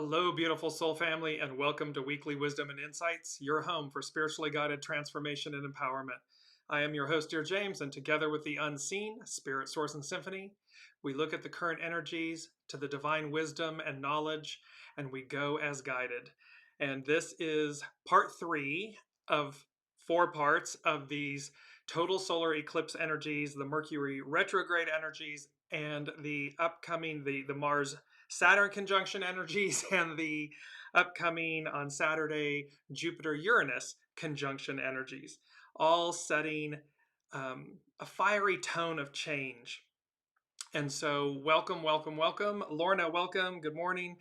Hello, beautiful soul family, and welcome to Weekly Wisdom and Insights, your home for spiritually guided transformation and empowerment. I am your host, Dearjames, and together with the unseen, Spirit, Source, and Symphony, we look at the current energies to the divine wisdom and knowledge, and we go as guided. And this is part 3 of 4 parts of these total solar eclipse energies, the Mercury retrograde energies, and the upcoming, the Mars Saturn conjunction energies and the upcoming on Saturday Jupiter Uranus conjunction energies, all setting a fiery tone of change. And so welcome, welcome, welcome. Lorna, welcome. Good morning.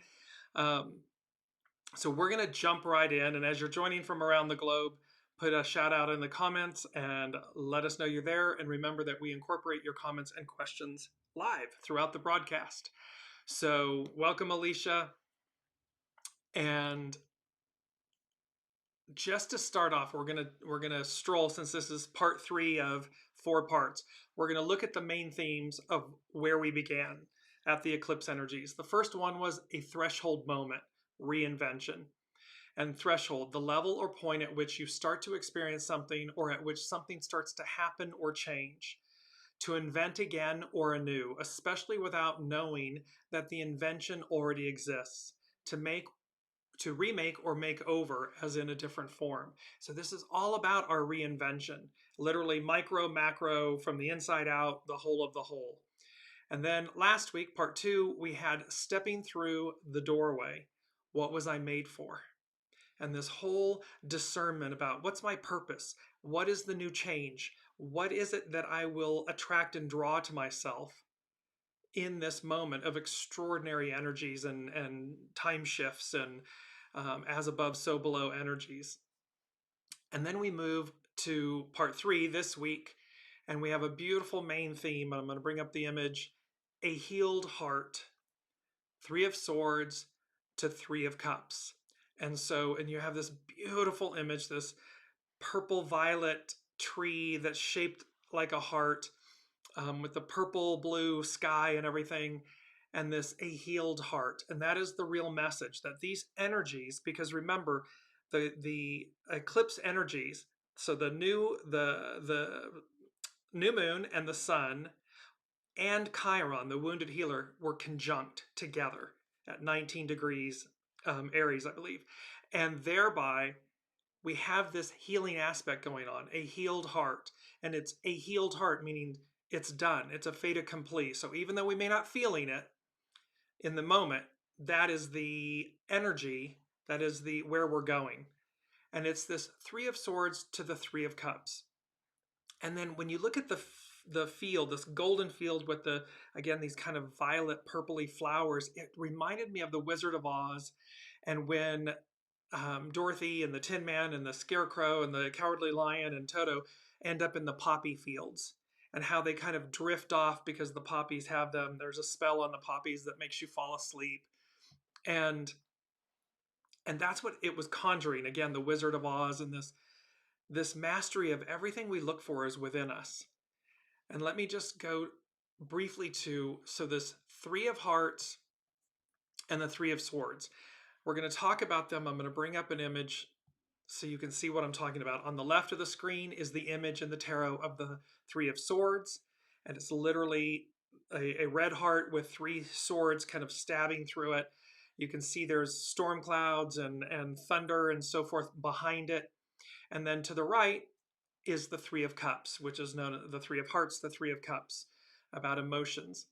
So we're going to jump right in. And as you're joining from around the globe, put a shout out in the comments and let us know you're there. And remember that we incorporate your comments and questions live throughout the broadcast. So welcome, Alicia. And just to start off, we're gonna stroll, since this is part 3 of 4 parts. We're gonna look at the main themes of where we began at the eclipse energies. The first one was a threshold moment, reinvention. And threshold, the level or point at which you start to experience something or at which something starts to happen or change. To invent again or anew, especially without knowing that the invention already exists. To remake or make over as in a different form. So this is all about our reinvention, literally micro, macro, from the inside out, the whole of the whole. And then last week, part 2, we had stepping through the doorway. What was I made for? And this whole discernment about what's my purpose? What is the new change? What is it that I will attract and draw to myself in this moment of extraordinary energies and time shifts and as above, so below energies? And then we move to part 3 this week, and we have a beautiful main theme. I'm going to bring up the image, a healed heart, 3 of Swords to 3 of Cups. And you have this beautiful image, this purple violet tree that's shaped like a heart, with the purple blue sky and everything, and this a healed heart. And that is the real message, that these energies, because remember the eclipse energies, so the new moon and the sun and Chiron, the wounded healer, were conjunct together at 19 degrees Aries, I believe. And thereby, we have this healing aspect going on, a healed heart. And it's a healed heart, meaning it's done. It's a fait accompli. So even though we may not feeling it in the moment, that is the energy, that is the where we're going. And it's this 3 of Swords to the 3 of Cups. And then when you look at the field, this golden field with again, these kind of violet purpley flowers, it reminded me of the Wizard of Oz. And when Dorothy and the Tin Man and the Scarecrow and the Cowardly Lion and Toto end up in the poppy fields, and how they kind of drift off because the poppies have them. There's a spell on the poppies that makes you fall asleep. And that's what it was conjuring. Again, the Wizard of Oz, and this mastery of everything we look for is within us. And let me just go briefly to, so this 3 of Hearts and the 3 of Swords. We're going to talk about them. I'm going to bring up an image so you can see what I'm talking about. On the left of the screen is the image in the tarot of the 3 of Swords. And it's literally a red heart with 3 swords kind of stabbing through it. You can see there's storm clouds and thunder and so forth behind it. And then to the right is the 3 of Cups, which is known as the 3 of Hearts, the 3 of Cups, about emotions.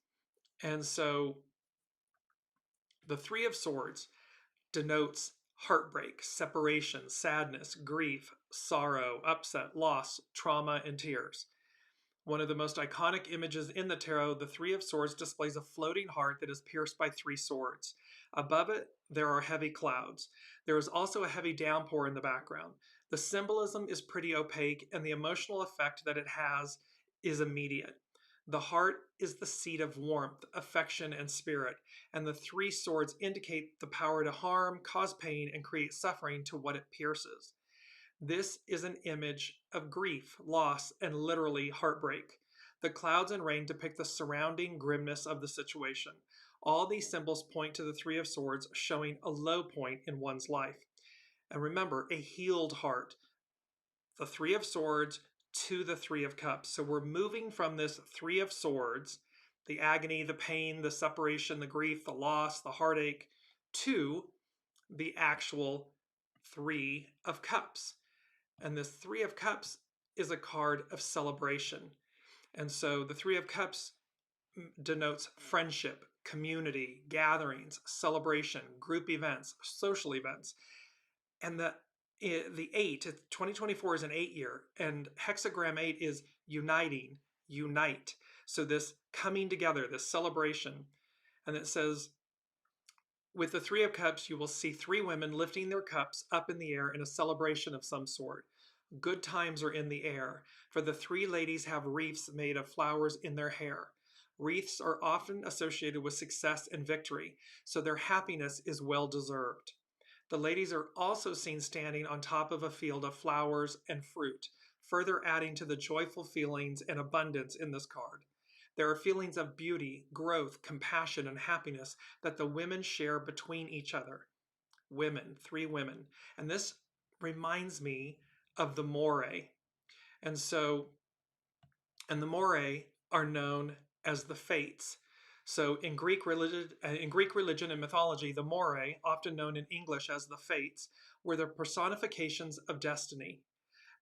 And so the 3 of Swords denotes heartbreak, separation, sadness, grief, sorrow, upset, loss, trauma, and tears. One of the most iconic images in the tarot, the 3 of Swords displays a floating heart that is pierced by 3 swords. Above it, there are heavy clouds. There is also a heavy downpour in the background. The symbolism is pretty opaque, and the emotional effect that it has is immediate. The heart is the seat of warmth, affection, and spirit, and the 3 swords indicate the power to harm, cause pain, and create suffering to what it pierces. This is an image of grief, loss, and literally heartbreak. The clouds and rain depict the surrounding grimness of the situation. All these symbols point to the Three of Swords, showing a low point in one's life. And remember, a healed heart, the Three of Swords to the Three of Cups. So we're moving from this Three of Swords, the agony, the pain, the separation, the grief, the loss, the heartache, to the actual Three of Cups. And this Three of Cups is a card of celebration. And so the Three of Cups denotes friendship, community, gatherings, celebration, group events, social events. And the 8, 2024 is an 8 year, and hexagram 8 is uniting, unite. So this coming together, this celebration. And it says, with the Three of Cups, you will see 3 women lifting their cups up in the air in a celebration of some sort. Good times are in the air, for the 3 ladies have wreaths made of flowers in their hair. Wreaths are often associated with success and victory, so their happiness is well deserved. The ladies are also seen standing on top of a field of flowers and fruit, further adding to the joyful feelings and abundance in this card. There are feelings of beauty, growth, compassion, and happiness that the women share between each other. Women, 3 women. And this reminds me of the Moirae. And the Moirae are known as the Fates. So in Greek religion and mythology, the Moirae, often known in English as the Fates, were the personifications of destiny.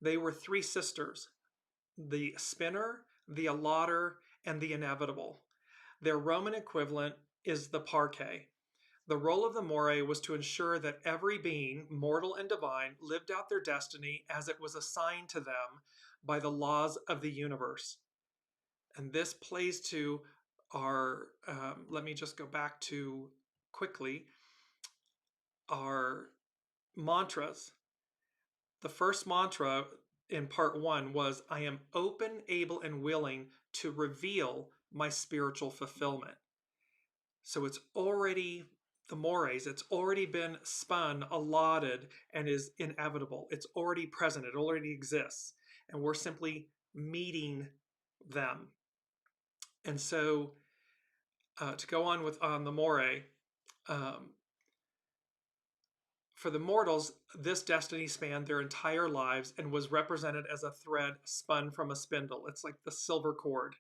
They were 3 sisters, the spinner, the allotter, and the inevitable. Their Roman equivalent is the Parcae. The role of the Moirae was to ensure that every being, mortal and divine, lived out their destiny as it was assigned to them by the laws of the universe. And this plays to our, let me just go back to quickly, our mantras. The first mantra in part 1 was, I am open, able, and willing to reveal my spiritual fulfillment. So it's already, the mores, it's already been spun, allotted, and is inevitable. It's already present, it already exists. And we're simply meeting them. And so to go on on the Moirae, for the mortals, this destiny spanned their entire lives and was represented as a thread spun from a spindle. It's like the silver cord.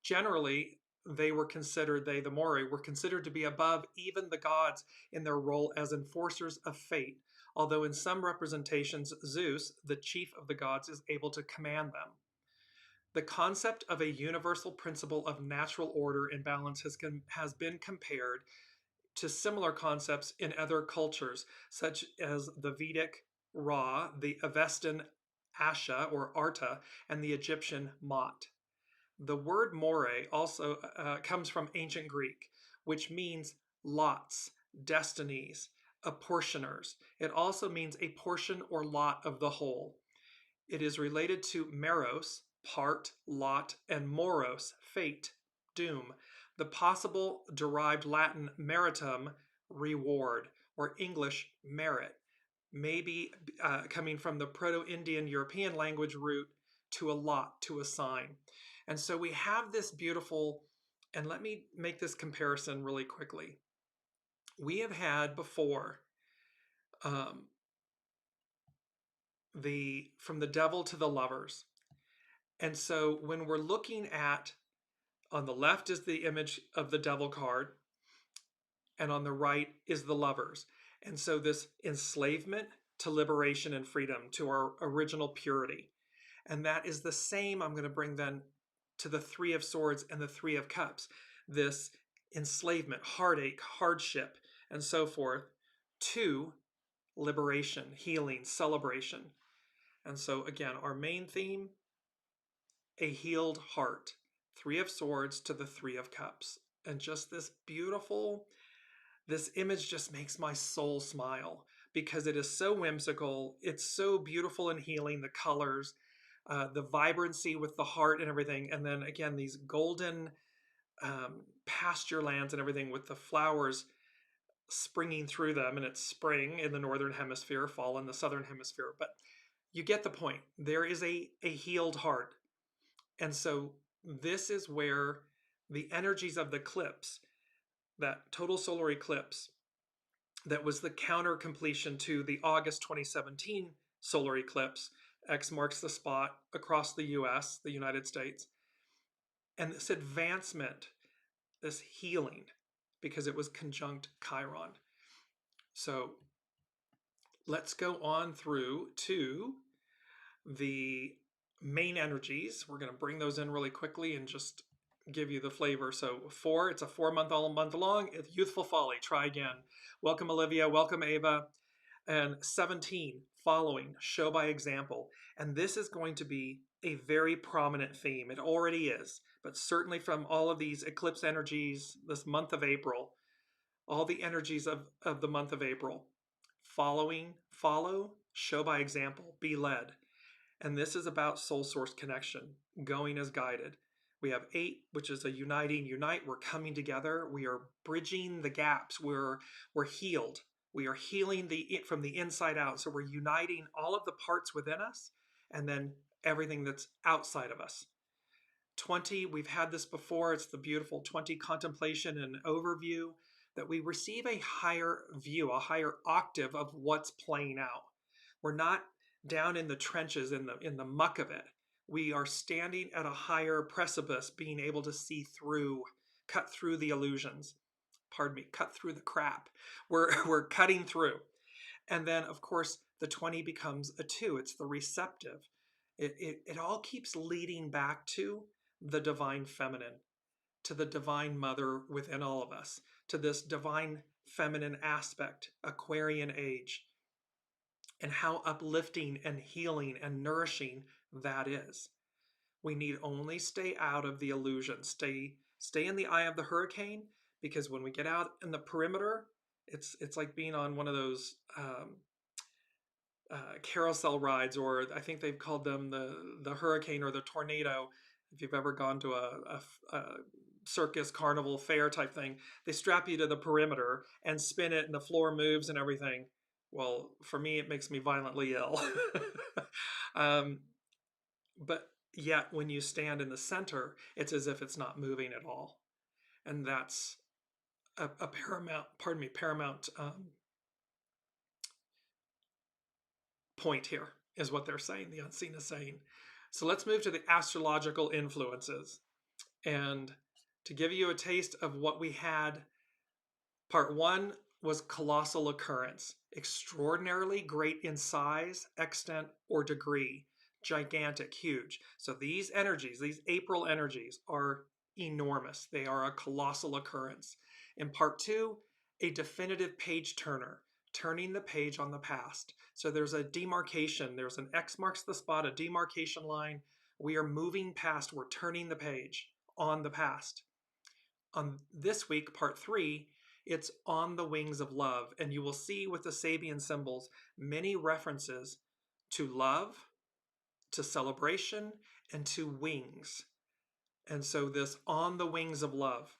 Generally, the Moirae, were considered to be above even the gods in their role as enforcers of fate, although in some representations, Zeus, the chief of the gods, is able to command them. The concept of a universal principle of natural order and balance has been compared to similar concepts in other cultures, such as the Vedic Ra, the Avestan Asha or Arta, and the Egyptian Mot. The word Moirae also comes from ancient Greek, which means lots, destinies, apportioners. It also means a portion or lot of the whole. It is related to meros, part, lot, and moros, fate, doom. The possible derived Latin meritum, reward, or English merit, may be coming from the Proto-Indian European language root to allot, to assign. And so we have this beautiful, and let me make this comparison really quickly. We have had before from the devil to the lovers. And so when we're looking at, on the left is the image of the devil card, and on the right is the lovers. And so this enslavement to liberation and freedom, to our original purity. And that is the same, I'm going to bring then to the Three of Swords and the Three of Cups. This enslavement, heartache, hardship, and so forth, to liberation, healing, celebration. And so again, our main theme, a healed heart. Three of Swords to the Three of Cups. And just this beautiful, this image just makes my soul smile because it is so whimsical. It's so beautiful and healing, the colors, the vibrancy with the heart and everything. And then again, these golden pasture lands and everything with the flowers springing through them. And it's spring in the northern hemisphere, fall in the southern hemisphere. But you get the point. There is a healed heart. And so this is where the energies of the eclipse that total solar eclipse that was the counter completion to the August 2017 solar eclipse. X marks the spot across the US, the United States. And this advancement, this healing, because it was conjunct Chiron. So let's go on through to the main energies. We're going to bring those in really quickly and just give you the flavor. So 4, it's a 4-month long. It's Youthful Folly. Try again. Welcome, Olivia. Welcome, Ava. And 17, Following, Show by Example. And this is going to be a very prominent theme. It already is, but certainly from all of these eclipse energies this month of April, all the energies of the month of April. Following, follow, show by example, be led. And this is about soul source connection, going as guided. We have 8, which is a uniting, unite. We're coming together. We are bridging the gaps. We're healed. We are healing from the inside out. So we're uniting all of the parts within us and then everything that's outside of us. 20, we've had this before. It's the beautiful 20 contemplation and overview, that we receive a higher view, a higher octave of what's playing out. We're not down in the trenches, in the muck of it. We are standing at a higher precipice, being able to see through, cut through the illusions. Pardon me, cut through the crap. We're cutting through. And then, of course, the 20 becomes a 2. It's the receptive. It all keeps leading back to the divine feminine, to the divine mother within all of us, to this divine feminine aspect, Aquarian age, and how uplifting and healing and nourishing that is. We need only stay out of the illusion, stay in the eye of the hurricane, because when we get out in the perimeter, it's like being on one of those carousel rides, or I think they've called them the hurricane or the tornado. If you've ever gone to a circus, carnival, fair type thing, they strap you to the perimeter and spin it and the floor moves and everything. Well, for me, it makes me violently ill. But yet when you stand in the center, it's as if it's not moving at all. And that's a paramount point here, is what they're saying, the unseen is saying. So let's move to the astrological influences. And to give you a taste of what we had, part 1 was colossal occurrence, extraordinarily great in size, extent, or degree, gigantic, huge. So these energies, these April energies, are enormous. They are a colossal occurrence. In part 2, a definitive page turner, turning the page on the past. So there's a demarcation, there's an X marks the spot, a demarcation line. We are moving past, we're turning the page on the past. On this week, part 3, it's on the wings of love. And you will see with the Sabian symbols many references to love, to celebration, and to wings. And so this on the wings of love.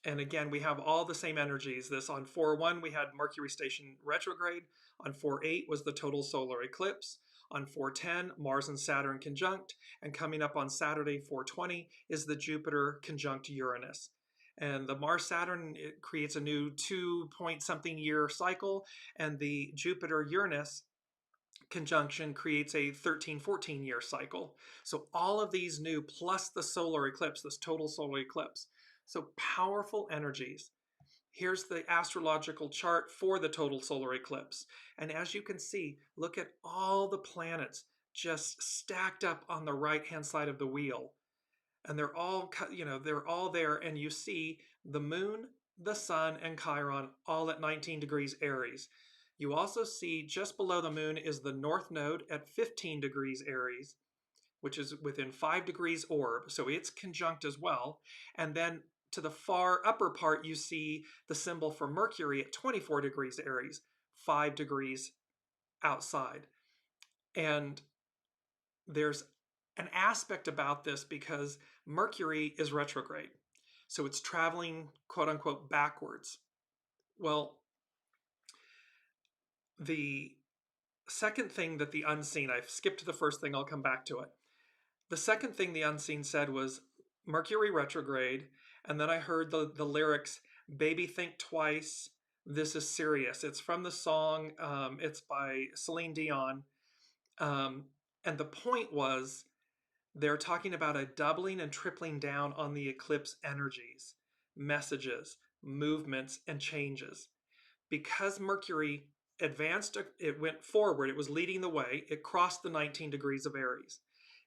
And again, we have all the same energies. This on 4-1, we had Mercury station retrograde. On 4-8 was the total solar eclipse. On 4-10, Mars and Saturn conjunct. And coming up on Saturday, 4-20, is the Jupiter conjunct Uranus. And the Mars-Saturn, it creates a new 2-point-something year cycle. And the Jupiter-Uranus conjunction creates a 13-14 year cycle. So all of these new, plus the solar eclipse, this total solar eclipse. So powerful energies. Here's the astrological chart for the total solar eclipse. And as you can see, look at all the planets just stacked up on the right-hand side of the wheel. And they're all, they're all there. And you see the moon, the sun, and Chiron all at 19 degrees Aries. You also see just below the moon is the north node at 15 degrees Aries, which is within 5 degrees orb. So it's conjunct as well. And then to the far upper part, you see the symbol for Mercury at 24 degrees Aries, 5 degrees outside. And there's an aspect about this because Mercury is retrograde. So it's traveling, quote unquote, backwards. Well, the second thing that the unseen, I've skipped the first thing, I'll come back to it. The second thing the unseen said was Mercury retrograde, and then I heard the lyrics, Baby Think Twice. This is serious. It's from the song. It's by Celine Dion. Um, and the point was they're talking about a doubling and tripling down on the eclipse energies, messages, movements, and changes. Because Mercury advanced, it went forward, it was leading the way, it crossed the 19 degrees of Aries.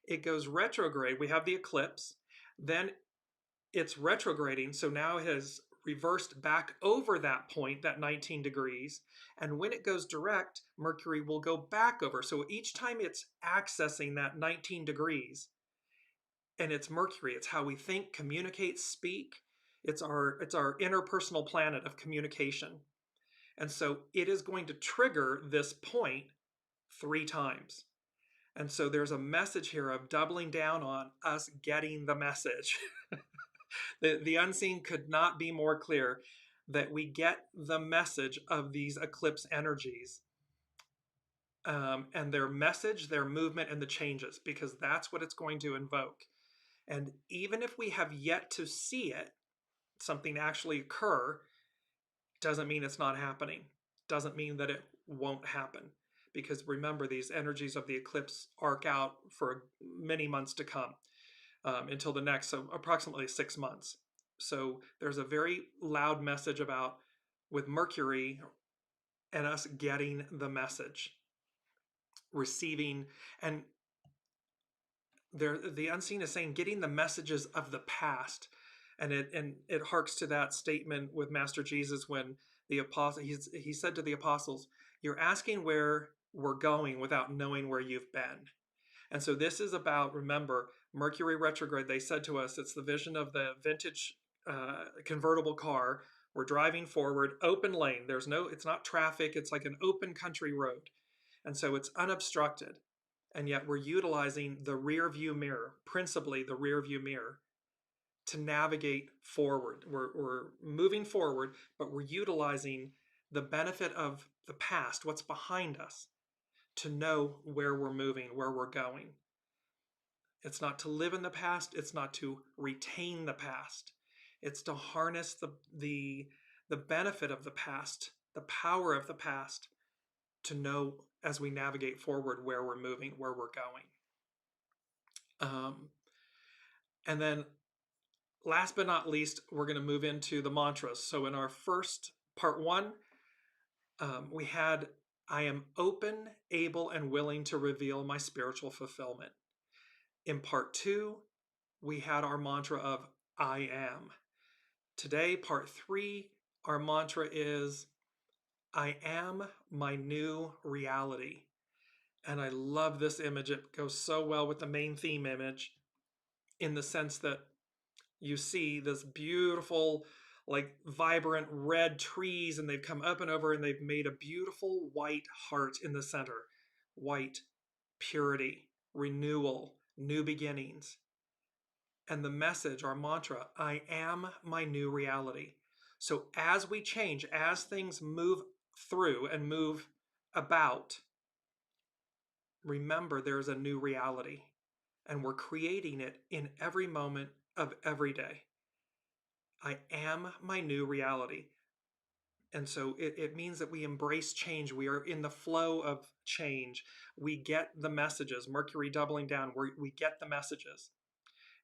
It goes retrograde, we have the eclipse, then it's retrograding, so now it has reversed back over that point, that 19 degrees. And when it goes direct, Mercury will go back over. So each time it's accessing that 19 degrees, and it's Mercury, it's how we think, communicate, speak. It's our interpersonal planet of communication. And so it is going to trigger this point 3 times. And so there's a message here of doubling down on us getting the message. The unseen could not be more clear that we get the message of these eclipse energies, and their message, their movement, and the changes, because that's what it's going to invoke. And even if we have yet to see it, something actually occur, doesn't mean it's not happening. Doesn't mean that it won't happen. Because remember, these energies of the eclipse arc out for many months to come, until the next, so approximately 6 months. So there's a very loud message about with Mercury and us getting the message, receiving, and the unseen is saying getting the messages of the past. And it harks to that statement with Master Jesus when the apostle he said to the apostles, "You're asking where we're going without knowing where you've been." And so this is about, remember, Mercury retrograde. They said to us, it's the vision of the vintage convertible car. We're driving forward, open lane. It's not traffic. It's like an open country road. And so it's unobstructed. And yet we're utilizing the rear view mirror, principally the rear view mirror, to navigate forward. We're moving forward, but we're utilizing the benefit of the past, what's behind us, to know where we're moving, where we're going. It's not to live in the past. It's not to retain the past. It's to harness the benefit of the past, the power of the past, to know as we navigate forward where we're moving, where we're going. And then last but not least, we're going to move into the mantras. So in our first part 1, we had, I am open, able, and willing to reveal my spiritual fulfillment. In part 2, we had our mantra of I am. Today, part 3, our mantra is I am my new reality. And I love this image. It goes so well with the main theme image, in the sense that you see this beautiful, like vibrant red trees, and they've come up and over and they've made a beautiful white heart in the center. White, purity, renewal, new beginnings. And the message, our mantra, I am my new reality. So as we change, as things move through and move about, remember there's a new reality. And we're creating it in every moment of every day. I am my new reality. And so it means that we embrace change. We are in the flow of change. We get the messages. Mercury doubling down, we get the messages.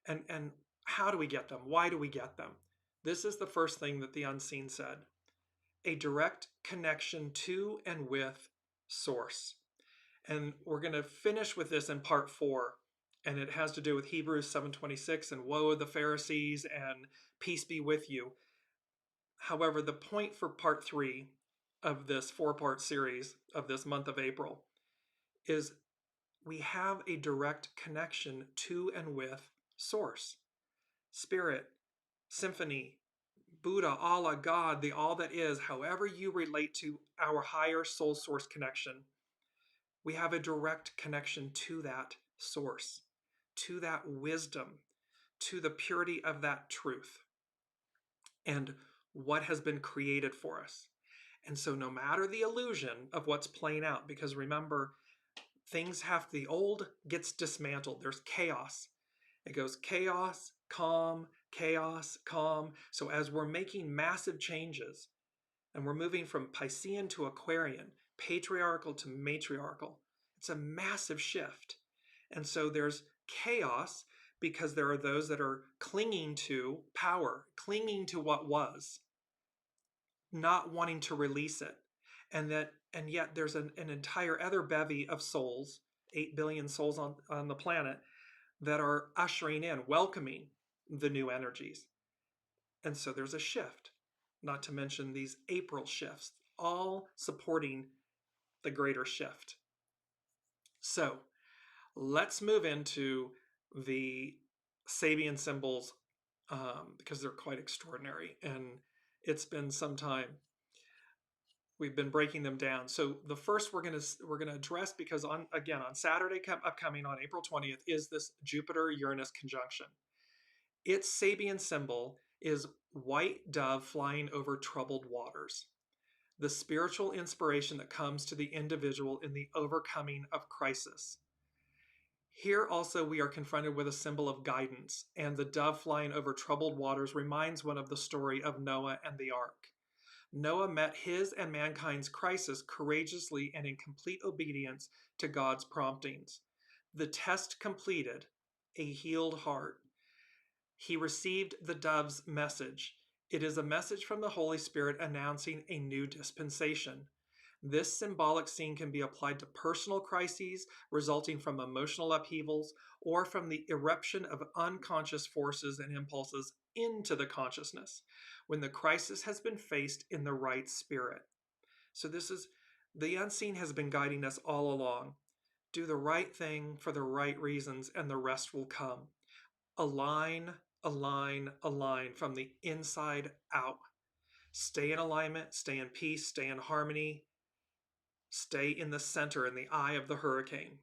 And how do we get them? Why do we get them? This is the first thing that the unseen said. A direct connection to and with Source. And we're going to finish with this in part 4. And it has to do with Hebrews 7:26 and woe of the Pharisees and peace be with you. However, the point for part 3 of this 4-part series of this month of April is we have a direct connection to and with Source, Spirit, Symphony, Buddha, Allah, God, the all that is, however you relate to our higher soul source connection. We have a direct connection to that source, to that wisdom, to the purity of that truth, and what has been created for us. And so no matter the illusion of what's playing out, because remember, the old gets dismantled. There's chaos. It goes chaos, calm, chaos, calm. So as we're making massive changes and we're moving from Piscean to Aquarian, patriarchal to matriarchal, it's a massive shift. And so there's chaos because there are those that are clinging to power, clinging to what was, not wanting to release it. And yet there's an entire other bevy of souls, 8 billion souls on the planet, that are ushering in, welcoming the new energies. And so there's a shift, not to mention these April shifts, all supporting the greater shift. So let's move into the Sabian symbols, because they're quite extraordinary, and it's been some time we've been breaking them down. So the first we're gonna address, because on Saturday upcoming on April 20th is this Jupiter-Uranus conjunction. Its Sabian symbol is white dove flying over troubled waters, the spiritual inspiration that comes to the individual in the overcoming of crisis. Here also we are confronted with a symbol of guidance, and the dove flying over troubled waters reminds one of the story of Noah and the ark. Noah met his and mankind's crisis courageously and in complete obedience to God's promptings. The test completed, a healed heart. He received the dove's message. It is a message from the Holy Spirit announcing a new dispensation. This symbolic scene can be applied to personal crises resulting from emotional upheavals or from the eruption of unconscious forces and impulses into the consciousness when the crisis has been faced in the right spirit. So the unseen has been guiding us all along. Do the right thing for the right reasons and the rest will come. Align, align, align from the inside out. Stay in alignment, stay in peace, stay in harmony, stay in the center, in the eye of the hurricane.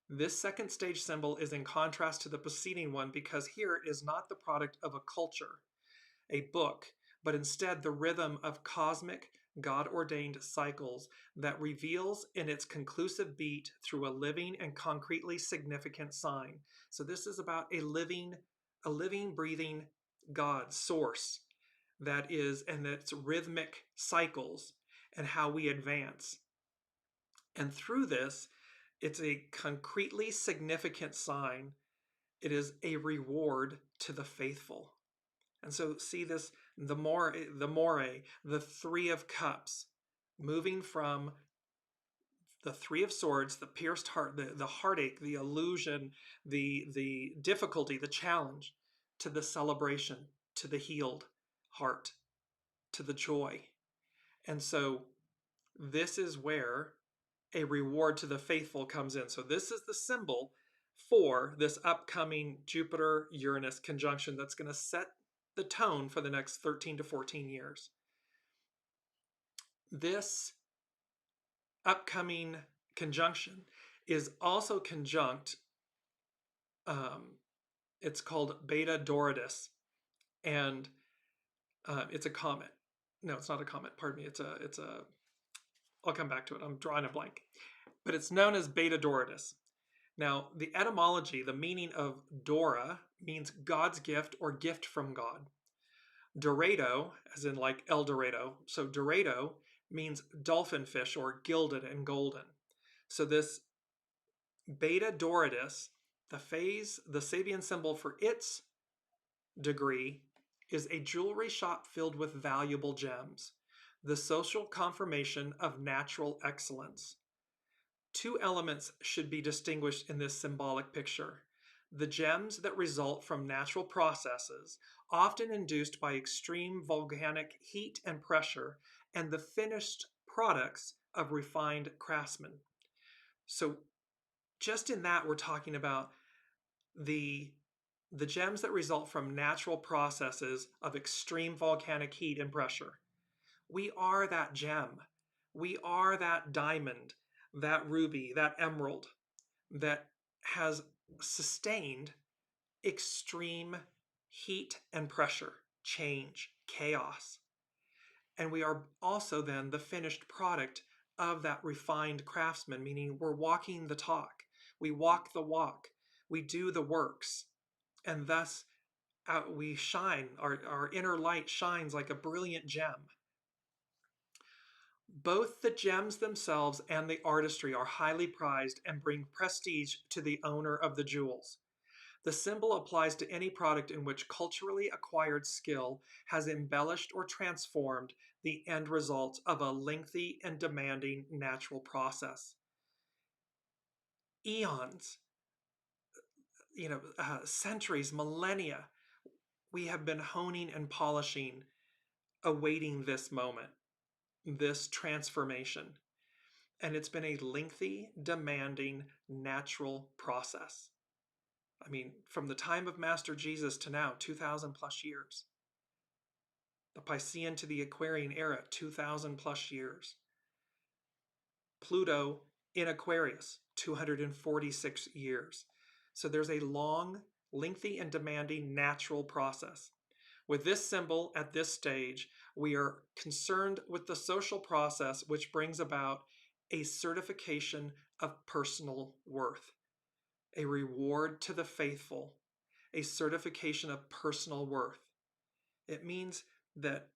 This second stage symbol is in contrast to the preceding one because here it is not the product of a culture, a book, but instead the rhythm of cosmic, God-ordained cycles that reveals in its conclusive beat through a living and concretely significant sign. So this is about a living, breathing God, source, that is, and its rhythmic cycles and how we advance. And through this, it's a concretely significant sign. It is a reward to the faithful. And so see this, the more, the Three of Cups, moving from the Three of Swords, the pierced heart, the heartache, the illusion, the difficulty, the challenge, to the celebration, to the healed heart, to the joy. And so this is where a reward to the faithful comes in. So this is the symbol for this upcoming Jupiter-Uranus conjunction that's going to set the tone for the next 13 to 14 years. This upcoming conjunction is also conjunct, it's called Beta Doradus, and it's a comet. No, it's not a comet, pardon me, I'll come back to it, I'm drawing a blank. But it's known as Beta Doradus. Now, the etymology, the meaning of Dora, means God's gift or gift from God. Dorado, as in like El Dorado, so Dorado means dolphin fish or gilded and golden. So this Beta Doradus, the Sabian symbol for its degree, is a jewelry shop filled with valuable gems, the social confirmation of natural excellence. Two elements should be distinguished in this symbolic picture: the gems that result from natural processes, often induced by extreme volcanic heat and pressure, and the finished products of refined craftsmen. So just in that, we're talking about the gems that result from natural processes of extreme volcanic heat and pressure. We are that gem. We are that diamond, that ruby, that emerald that has sustained extreme heat and pressure, change, chaos. And we are also then the finished product of that refined craftsman, meaning we're walking the talk. We walk the walk. We do the works. And thus, we shine, our inner light shines like a brilliant gem. Both the gems themselves and the artistry are highly prized and bring prestige to the owner of the jewels. The symbol applies to any product in which culturally acquired skill has embellished or transformed the end result of a lengthy and demanding natural process. Eons, centuries, millennia, we have been honing and polishing, awaiting this moment, this transformation. And it's been a lengthy, demanding, natural process. I mean, from the time of Master Jesus to now, 2,000 plus years. The Piscean to the Aquarian era, 2,000 plus years. Pluto in Aquarius, 246 years. So there's a long, lengthy, and demanding natural process. With this symbol at this stage, we are concerned with the social process which brings about a certification of personal worth, a reward to the faithful, a certification of personal worth. It means that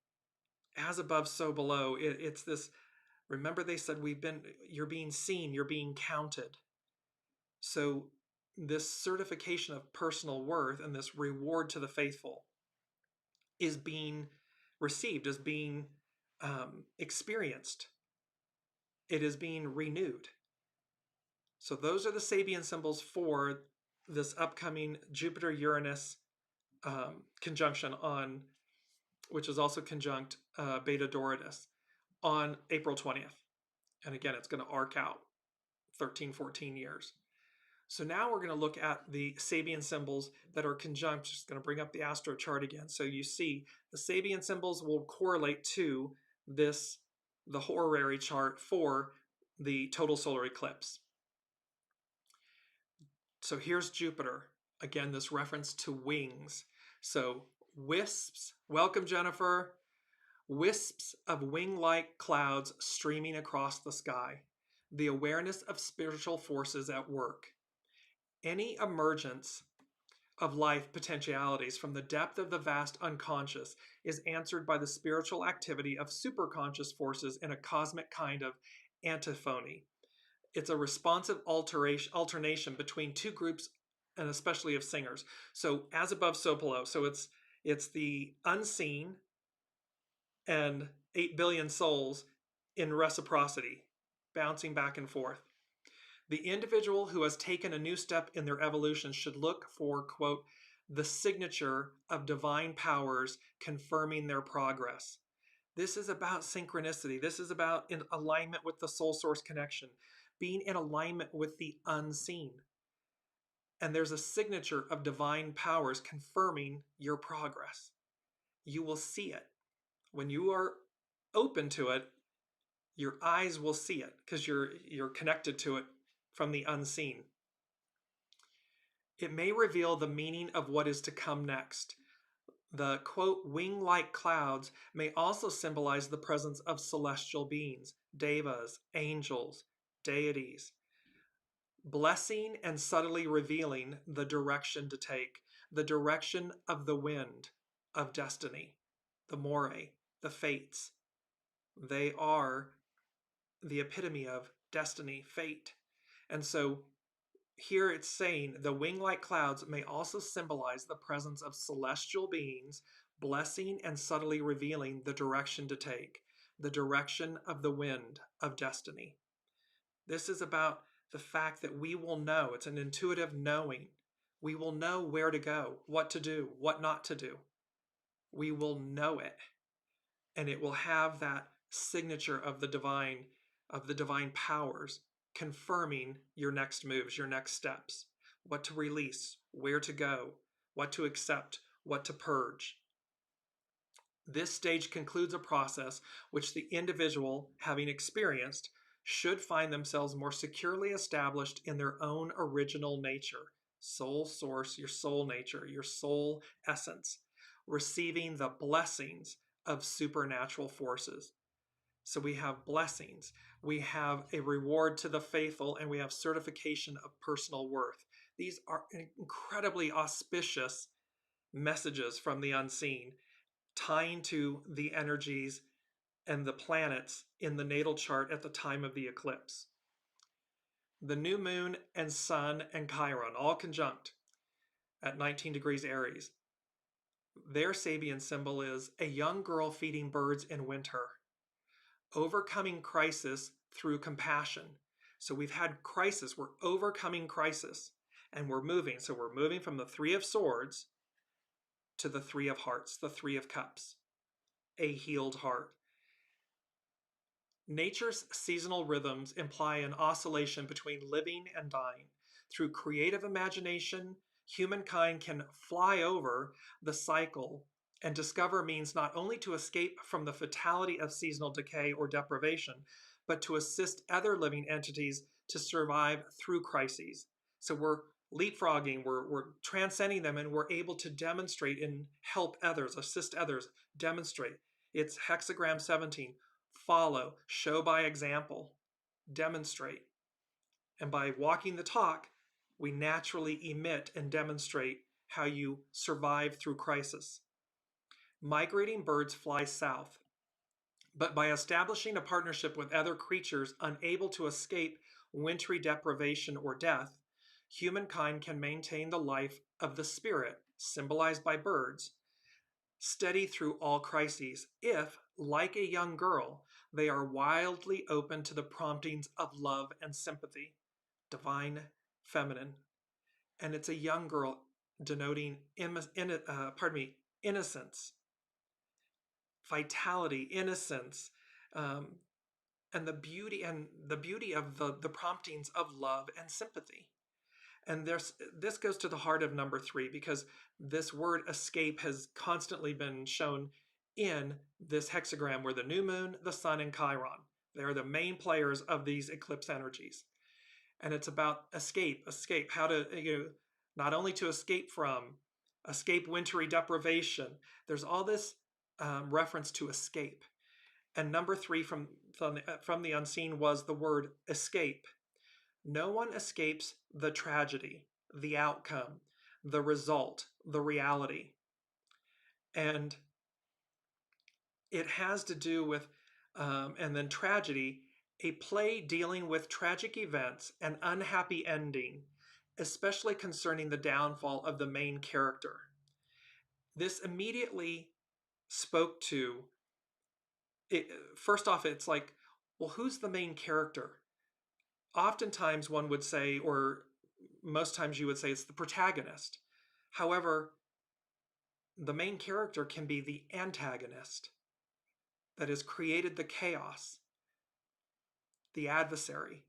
as above, so below. It's this, remember they said you're being seen, you're being counted. So this certification of personal worth and this reward to the faithful is being received, is being experienced. It is being renewed. So those are the Sabian symbols for this upcoming Jupiter-Uranus conjunction on, which is also conjunct Beta Doradus on April 20th. And again, it's going to arc out 13, 14 years. So now we're going to look at the Sabian symbols that are conjunct. Just going to bring up the astro chart again. So you see the Sabian symbols will correlate to the horary chart for the total solar eclipse. So here's Jupiter. Again, this reference to wings. So wisps, welcome Jennifer, wisps of wing-like clouds streaming across the sky. The awareness of spiritual forces at work. Any emergence of life potentialities from the depth of the vast unconscious is answered by the spiritual activity of superconscious forces in a cosmic kind of antiphony. It's a responsive alternation between two groups and especially of singers. So as above, so below. So it's the unseen and 8 billion souls in reciprocity, bouncing back and forth. The individual who has taken a new step in their evolution should look for, quote, the signature of divine powers confirming their progress. This is about synchronicity. This is about in alignment with the soul source connection, being in alignment with the unseen. And there's a signature of divine powers confirming your progress. You will see it. When you are open to it, your eyes will see it because you're connected to it from the unseen. It may reveal the meaning of what is to come next. The, quote, wing-like clouds may also symbolize the presence of celestial beings, devas, angels, deities, blessing and subtly revealing the direction to take, the direction of the wind, of destiny, the morae, the fates. They are the epitome of destiny, fate. And so here it's saying the wing-like clouds may also symbolize the presence of celestial beings, blessing and subtly revealing the direction to take, the direction of the wind of destiny. This is about the fact that we will know. It's an intuitive knowing. We will know where to go, what to do, what not to do. We will know it. And it will have that signature of the divine powers confirming your next moves, your next steps, what to release, where to go, what to accept, what to purge. This stage concludes a process which the individual, having experienced, should find themselves more securely established in their own original nature, soul source, your soul nature, your soul essence, receiving the blessings of supernatural forces. So we have blessings, we have a reward to the faithful, and we have certification of personal worth. These are incredibly auspicious messages from the unseen, tying to the energies and the planets in the natal chart at the time of the eclipse. The new moon and sun and Chiron, all conjunct at 19 degrees Aries. Their Sabian symbol is a young girl feeding birds in winter, overcoming crisis through compassion. So we've had crisis, we're overcoming crisis, and we're moving. So we're moving from the Three of Swords to the Three of Hearts, the Three of Cups, a healed heart. Nature's seasonal rhythms imply an oscillation between living and dying. Through creative imagination, humankind can fly over the cycle and discover means not only to escape from the fatality of seasonal decay or deprivation, but to assist other living entities to survive through crises. So we're leapfrogging, we're transcending them, and we're able to demonstrate and help others, assist others, demonstrate. It's hexagram 17. Follow, show by example, demonstrate. And by walking the talk, we naturally emit and demonstrate how you survive through crisis. Migrating birds fly south, but by establishing a partnership with other creatures unable to escape wintry deprivation or death, humankind can maintain the life of the spirit, symbolized by birds, steady through all crises if, like a young girl, they are wildly open to the promptings of love and sympathy, divine feminine. And it's a young girl denoting innocence, vitality, innocence, um, and the beauty of the promptings of love and sympathy. And this goes to the heart of number 3, because this word escape has constantly been shown in this hexagram where the new moon, the sun, and Chiron, they're the main players of these eclipse energies. And it's about escape, how to, not only to escape from, escape wintry deprivation. There's all this reference to escape. And number 3 from the unseen was the word escape. No one escapes the tragedy, the outcome, the result, the reality. And it has to do with, and then tragedy, a play dealing with tragic events and unhappy ending, especially concerning the downfall of the main character. This immediately spoke to, first off, it's like, well, who's the main character? Oftentimes one would say, or most times you would say, it's the protagonist. However, the main character can be the antagonist that has created the chaos, the adversary.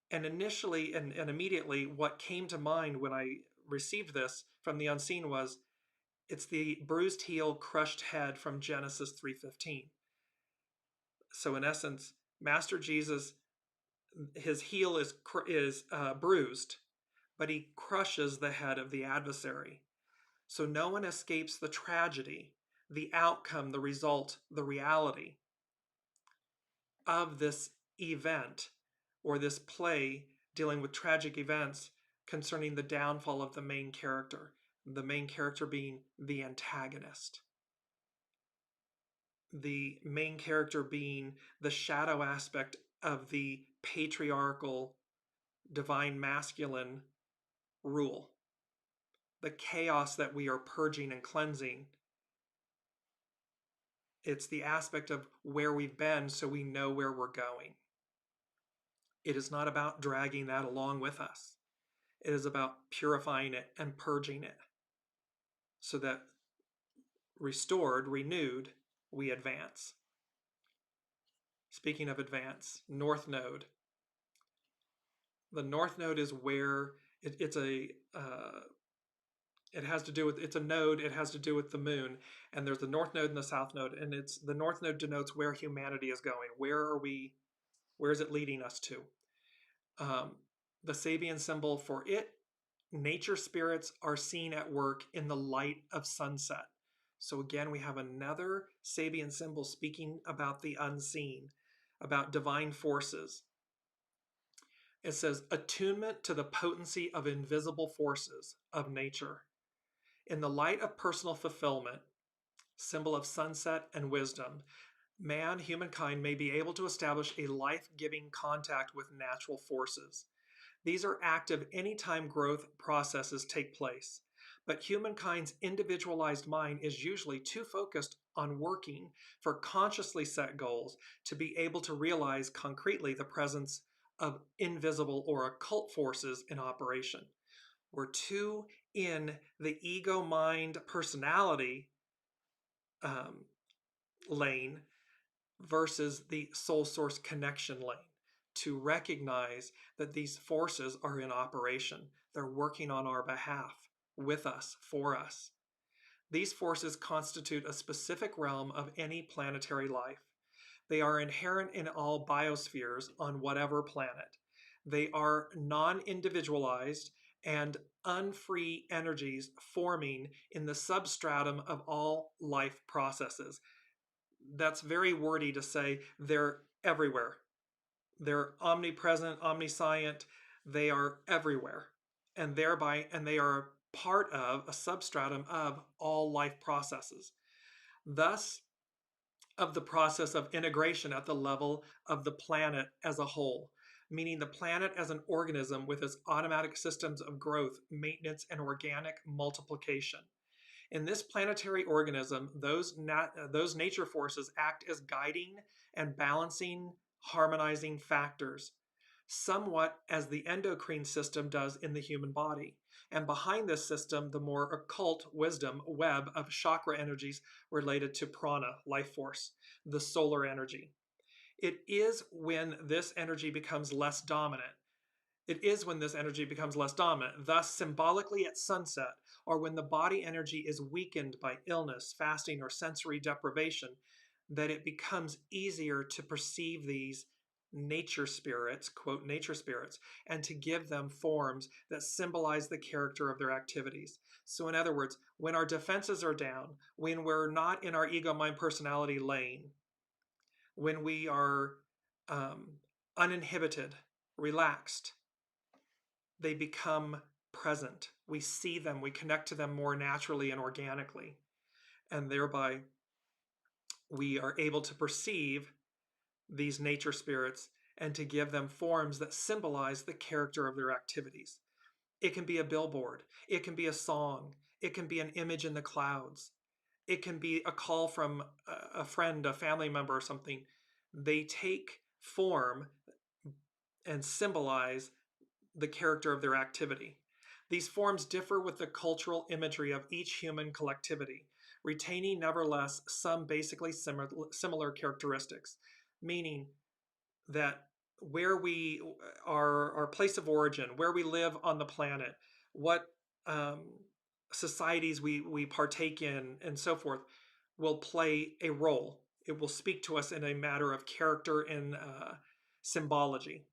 And initially and immediately, what came to mind when I received this from the unseen was, it's the bruised heel, crushed head from Genesis 3:15. So in essence, Master Jesus, his heel is bruised, but he crushes the head of the adversary. So no one escapes the tragedy, the outcome, the result, the reality of this event or this play dealing with tragic events concerning the downfall of the main character being the antagonist, the main character being the shadow aspect of the patriarchal, divine masculine rule, the chaos that we are purging and cleansing. It's the aspect of where we've been so we know where we're going. It is not about dragging that along with us. It is about purifying it and purging it so that restored, renewed, we advance. Speaking of advance, North Node. The North Node is where it's a it has to do with, it's a node, it has to do with the moon, and there's the North Node and the South Node, and it's the North Node denotes where humanity is going. Where is it leading us to? The Sabian symbol for it, nature spirits are seen at work in the light of sunset. So again, we have another Sabian symbol speaking about the unseen, about divine forces. It says attunement to the potency of invisible forces of nature. In the light of personal fulfillment, symbol of sunset and wisdom, humankind may be able to establish a life-giving contact with natural forces. These are active anytime growth processes take place. But humankind's individualized mind is usually too focused on working for consciously set goals to be able to realize concretely the presence of invisible or occult forces in operation. We're too in the ego mind personality um, lane versus the soul source connection lane to recognize that these forces are in operation. They're working on our behalf, with us, for us. These forces constitute a specific realm of any planetary life. They are inherent in all biospheres on whatever planet. They are non-individualized and unfree energies forming in the substratum of all life processes. That's very wordy to say they're everywhere. They're omnipresent, omniscient. They are everywhere. And they are part of a substratum of all life processes. Thus, of the process of integration at the level of the planet as a whole, meaning the planet as an organism with its automatic systems of growth, maintenance, and organic multiplication. In this planetary organism, those nature forces act as guiding and balancing, harmonizing factors, somewhat as the endocrine system does in the human body. And behind this system, the more occult wisdom web of chakra energies related to prana, life force, the solar energy. It is when this energy becomes less dominant thus symbolically at sunset, or when the body energy is weakened by illness, fasting, or sensory deprivation, that it becomes easier to perceive these nature spirits, quote, nature spirits, and to give them forms that symbolize the character of their activities. So in other words, when our defenses are down, when we're not in our ego, mind, personality lane, when we are uninhibited, relaxed, they become present. We see them, we connect to them more naturally and organically, and thereby we are able to perceive these nature spirits and to give them forms that symbolize the character of their activities. It can be a billboard, it can be a song, it can be an image in the clouds, it can be a call from a friend, a family member, or something. They take form and symbolize the character of their activity. These forms differ with the cultural imagery of each human collectivity, retaining nevertheless some basically similar characteristics, meaning that where we our place of origin, where we live on the planet, what societies we partake in, and so forth, will play a role. It will speak to us in a matter of character and symbology.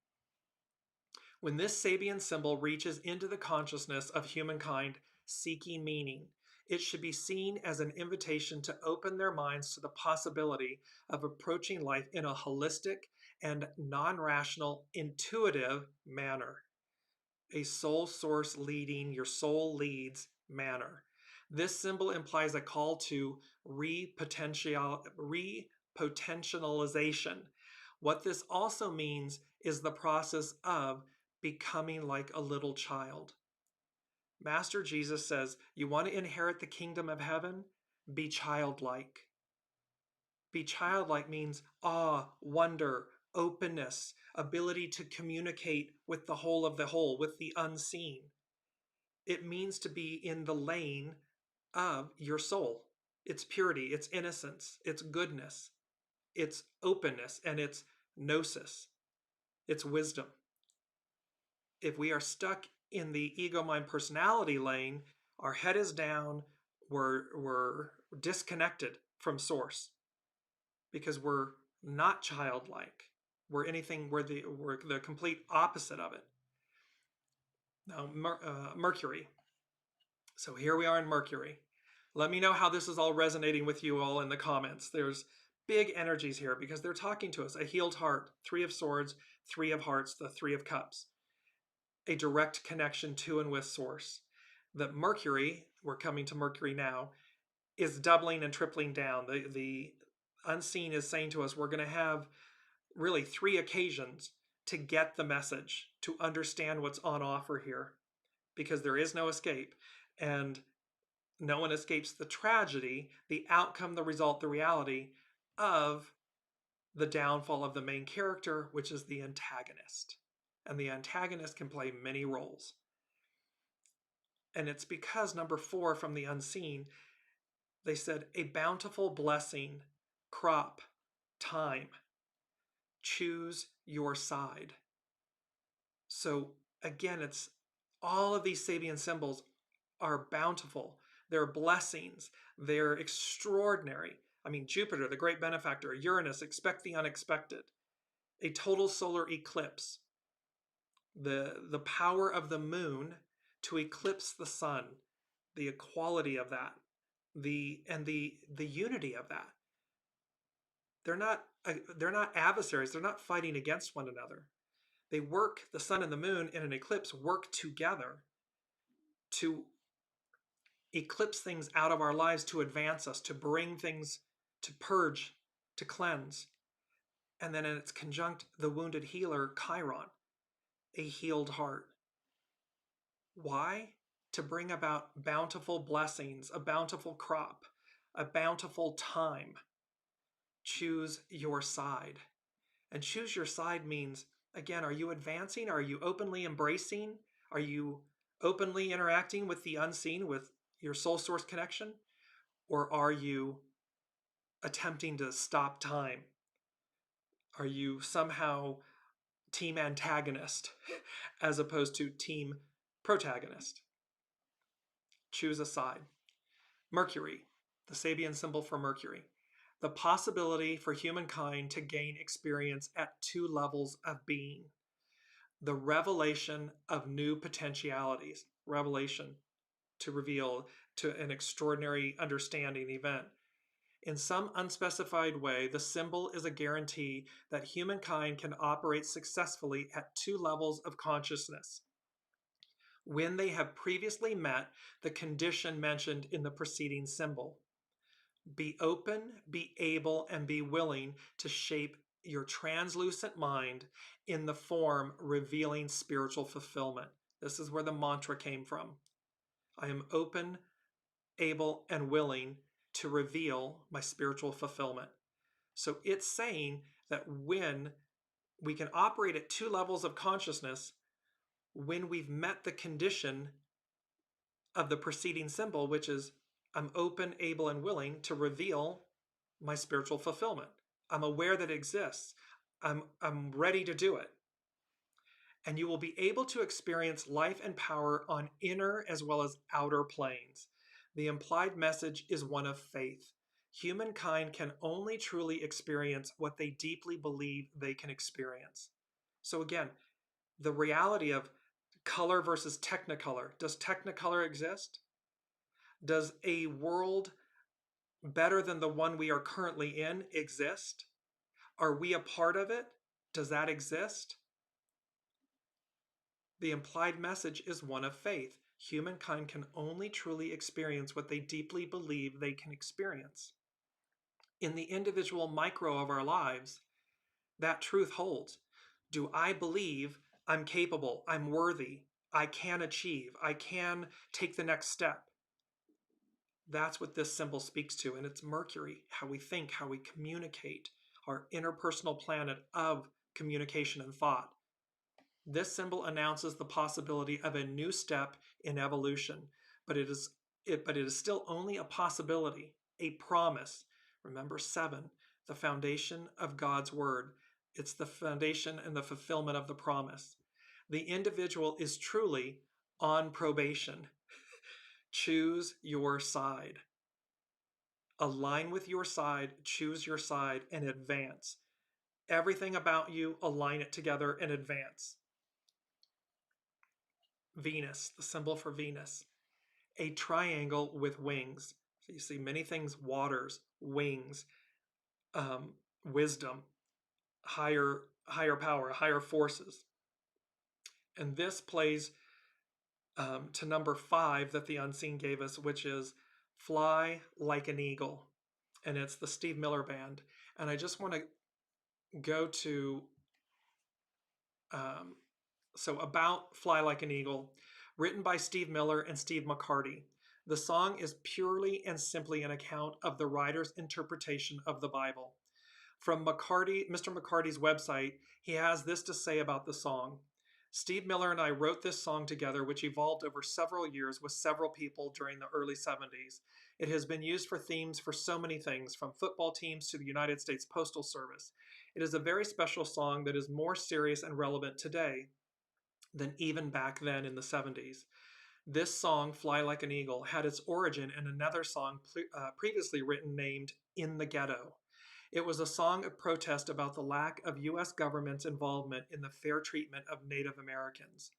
When this Sabian symbol reaches into the consciousness of humankind seeking meaning, it should be seen as an invitation to open their minds to the possibility of approaching life in a holistic and non-rational, intuitive manner. A soul source leading, your soul leads manner. This symbol implies a call to repotentialization. What this also means is the process of becoming like a little child. Master Jesus says, you want to inherit the kingdom of heaven? Be childlike. Be childlike means awe, wonder, openness, ability to communicate with the whole of the whole, with the unseen. It means to be in the lane of your soul. Its purity, its innocence, its goodness, its openness, and its gnosis, its wisdom. If we are stuck in the ego, mind, personality lane, our head is down, we're disconnected from source because we're not childlike. We're the complete opposite of it. Now, Mercury. So here we are in Mercury. Let me know how this is all resonating with you all in the comments. There's big energies here because they're talking to us. A healed heart, 3 of swords, 3 of hearts, the 3 of cups. A direct connection to and with source. that Mercury, we're coming to Mercury now, is doubling and tripling down. The unseen is saying to us, we're going to have really 3 occasions to get the message, to understand what's on offer here, because there is no escape. And no one escapes the tragedy, the outcome, the result, the reality of the downfall of the main character, which is the antagonist. And the antagonist can play many roles. And it's because number 4 from the unseen, they said, a bountiful blessing, crop, time, choose your side. So again, it's all of these Sabian symbols are bountiful. They're blessings. They're extraordinary. I mean, Jupiter, the great benefactor, Uranus, expect the unexpected, a total solar eclipse, the power of the moon to eclipse the sun, the equality of that, the unity of that. They're not adversaries. They're not fighting against one another. They work, the sun and the moon in an eclipse work together to eclipse things out of our lives, to advance us, to bring things, to purge, to cleanse. And then in its conjunct, the wounded healer, Chiron, a healed heart. Why? To bring about bountiful blessings, a bountiful crop, a bountiful time. Choose your side. And choose your side means, again, are you advancing? Are you openly embracing? Are you openly interacting with the unseen, with your soul source connection? Or are you attempting to stop time? Are you somehow team antagonist as opposed to team protagonist? Choose a side. Mercury, the Sabian symbol for Mercury. The possibility for humankind to gain experience at 2 levels of being. The revelation of new potentialities. Revelation, to reveal, to an extraordinary understanding event. In some unspecified way, the symbol is a guarantee that humankind can operate successfully at 2 levels of consciousness when they have previously met the condition mentioned in the preceding symbol. Be open, be able, and be willing to shape your translucent mind in the form revealing spiritual fulfillment. This is where the mantra came from. I am open, able, and willing to reveal my spiritual fulfillment. So it's saying that when we can operate at 2 levels of consciousness, when we've met the condition of the preceding symbol, which is I'm open, able, and willing to reveal my spiritual fulfillment. I'm aware that it exists. I'm ready to do it. And you will be able to experience life and power on inner as well as outer planes. The implied message is one of faith. Humankind can only truly experience what they deeply believe they can experience. So again, the reality of color versus technicolor. Does technicolor exist? Does a world better than the one we are currently in exist? Are we a part of it? Does that exist? The implied message is one of faith. Humankind can only truly experience what they deeply believe they can experience. In the individual micro of our lives, that truth holds. Do I believe I'm capable, I'm worthy, I can achieve, I can take the next step? That's what this symbol speaks to, and it's Mercury, how we think, how we communicate, our interpersonal planet of communication and thought. This symbol announces the possibility of a new step in evolution, but it is still only a possibility, a promise. Remember 7, the foundation of God's word. It's the foundation and the fulfillment of the promise. The individual is truly on probation. Choose your side. Align with your side, choose your side, and advance. Everything about you, align it together and advance. Venus, the symbol for Venus, a triangle with wings. So you see many things: waters, wings, wisdom, higher power, higher forces. And this plays to number 5 that the unseen gave us, which is Fly Like an Eagle. And it's the Steve Miller Band. And I just want to go to, um, so about Fly Like an Eagle, written by Steve Miller and Steve McCarty. The song is purely and simply an account of the writer's interpretation of the Bible. From Mr. McCarty's website, he has this to say about the song. Steve Miller and I wrote this song together, which evolved over several years with several people during the early 70s. It has been used for themes for so many things, from football teams to the United States Postal Service. It is a very special song that is more serious and relevant today than even back then in the 70s. This song, Fly Like an Eagle, had its origin in another song previously written named In the Ghetto. It was a song of protest about the lack of U.S. government's involvement in the fair treatment of Native Americans,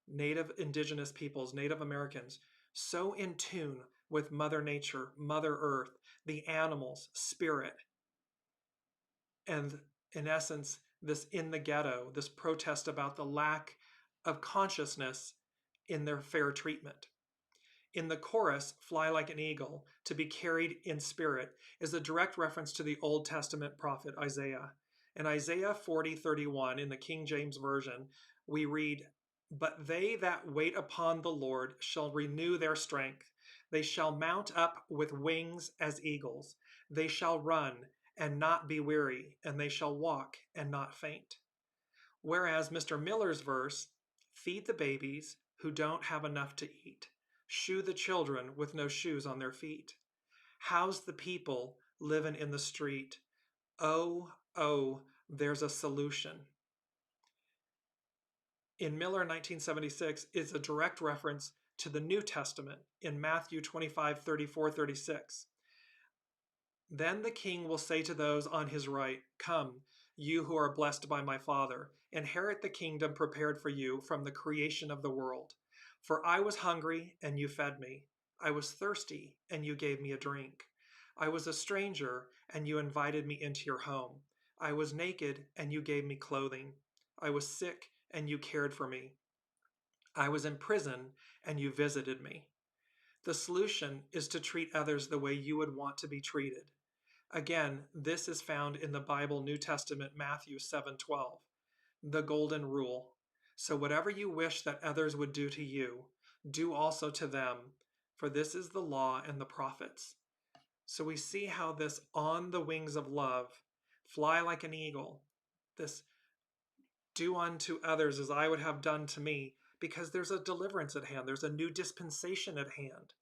Native Indigenous peoples, Native Americans, so in tune with Mother Nature, Mother Earth, the animals, spirit, and in essence, this In the Ghetto, this protest about the lack of consciousness in their fair treatment. In the chorus, Fly Like an Eagle, to be carried in spirit, is a direct reference to the Old Testament prophet Isaiah. In Isaiah 40:31, in the King James Version, we read, But they that wait upon the Lord shall renew their strength. They shall mount up with wings as eagles. They shall run and not be weary, and they shall walk and not faint. Whereas Mr. Miller's verse, feed the babies who don't have enough to eat, shoe the children with no shoes on their feet, house the people living in the street. Oh, oh, there's a solution. In Miller 1976 is a direct reference to the New Testament in Matthew 25:34-36. Then the king will say to those on his right, Come, you who are blessed by my Father, inherit the kingdom prepared for you from the creation of the world. For I was hungry, and you fed me. I was thirsty, and you gave me a drink. I was a stranger, and you invited me into your home. I was naked, and you gave me clothing. I was sick, and you cared for me. I was in prison, and you visited me. The solution is to treat others the way you would want to be treated. Again, this is found in the Bible New Testament Matthew 7:12, the golden rule. So whatever you wish that others would do to you, do also to them, for this is the law and the prophets. So we see how this on the wings of love, fly like an eagle, this do unto others as I would have done to me, because there's a deliverance at hand. There's a new dispensation at hand.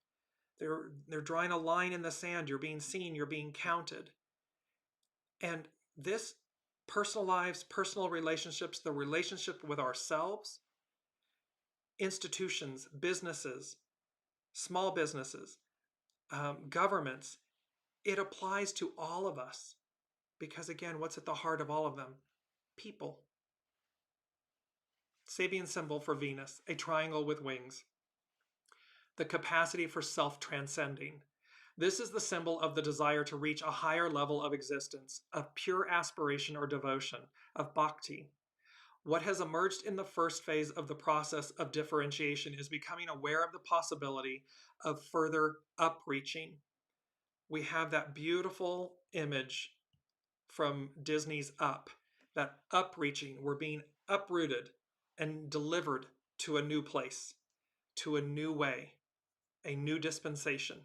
They're drawing a line in the sand. You're being seen. You're being counted. And this personal lives, personal relationships, the relationship with ourselves, institutions, businesses, small businesses, governments, it applies to all of us. Because again, what's at the heart of all of them? People. Sabian symbol for Venus, a triangle with wings. The capacity for self-transcending. This is the symbol of the desire to reach a higher level of existence, of pure aspiration or devotion, of bhakti. What has emerged in the first phase of the process of differentiation is becoming aware of the possibility of further upreaching. We have that beautiful image from Disney's Up, that upreaching. We're being uprooted and delivered to a new place, to a new way, a new dispensation.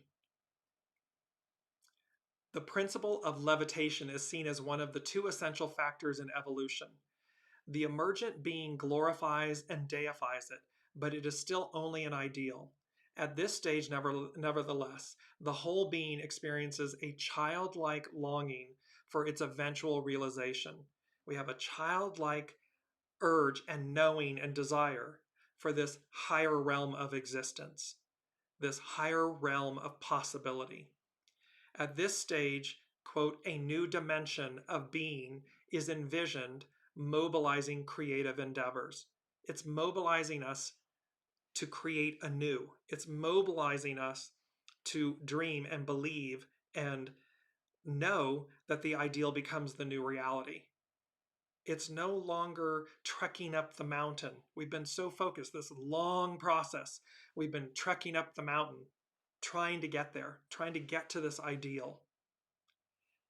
The principle of levitation is seen as one of the two essential factors in evolution. The emergent being glorifies and deifies it, but it is still only an ideal. At this stage, nevertheless, the whole being experiences a childlike longing for its eventual realization. We have a childlike urge and knowing and desire for this higher realm of existence, this higher realm of possibility. At this stage, quote, a new dimension of being is envisioned, mobilizing creative endeavors. It's mobilizing us to create anew. It's mobilizing us to dream and believe and know that the ideal becomes the new reality. It's no longer trekking up the mountain. We've been so focused, this long process. We've been trekking up the mountain, trying to get there, trying to get to this ideal.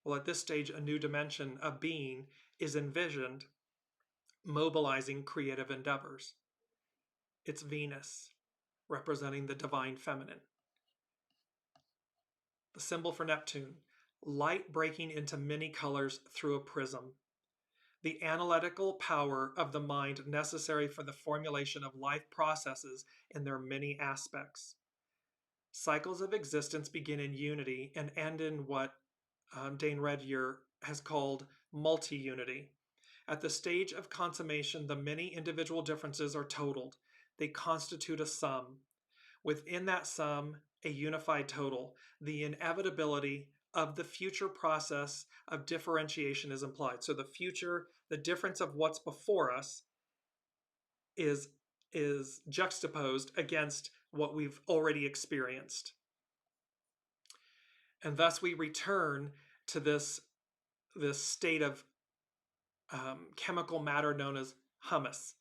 Well, at this stage, a new dimension of being is envisioned, mobilizing creative endeavors. It's Venus, representing the divine feminine. The symbol for Neptune, light breaking into many colors through a prism. The analytical power of the mind necessary for the formulation of life processes in their many aspects. Cycles of existence begin in unity and end in what Dane Redier has called multi-unity. At the stage of consummation, the many individual differences are totaled. They constitute a sum. Within that sum, a unified total. The inevitability of the future process of differentiation is implied. So the future, the difference of what's before us is juxtaposed against what we've already experienced. And thus we return to this state of chemical matter known as humus.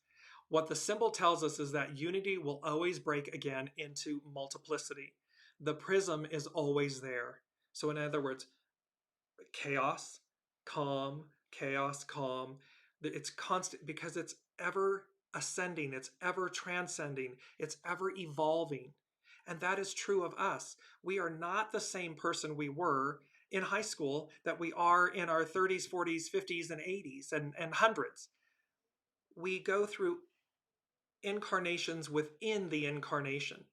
What the symbol tells us is that unity will always break again into multiplicity. The prism is always there. So in other words, chaos, calm, chaos, calm. It's constant because it's ever ascending, it's ever transcending, it's ever evolving. And that is true of us. We are not the same person we were in high school that we are in our 30s, 40s, 50s, and 80s and hundreds. We go through incarnations within the incarnation.